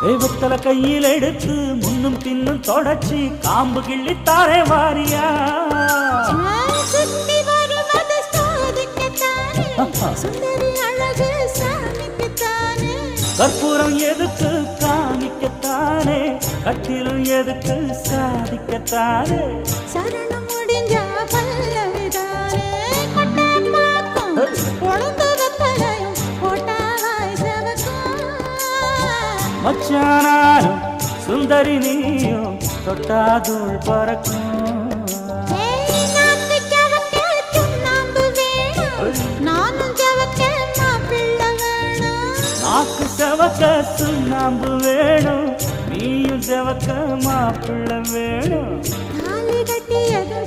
தெய்வத்தல கையில் எடுத்து முன்னும் பின்னும் தொடச்சி காம்பு கிள்ளித்தாரே வாரியா சுத்தி வருவது சாதிக்கத்தானே சுந்தரி அழகு சாமிக்குத்தானே கற்பூரம் எதுக்கு காமிக்கத்தானே கட்டிலும் எதுக்கு சாதிக்கத்தானே சரணம் முடிஞ்சா பல்லவிதானே கொட்டை பாக்கும் பொழுது வெத்தலையும் போட்டாவாய் செவக்கும் மச்சானாரும் சுந்தரி நீயும் தொட்டாதூள் பறக்கும் நாக்கு ஜவக்க சுண்ணாம்பு வேணும் நானும் ஜவக்க மாப்பிள்ளை வேணும் நாக்கு செவக்க சுண்ணாம்பு வேணும் நீயும் செவக்க மாப்பிள்ளை வேணும் தாலி கட்டியதும்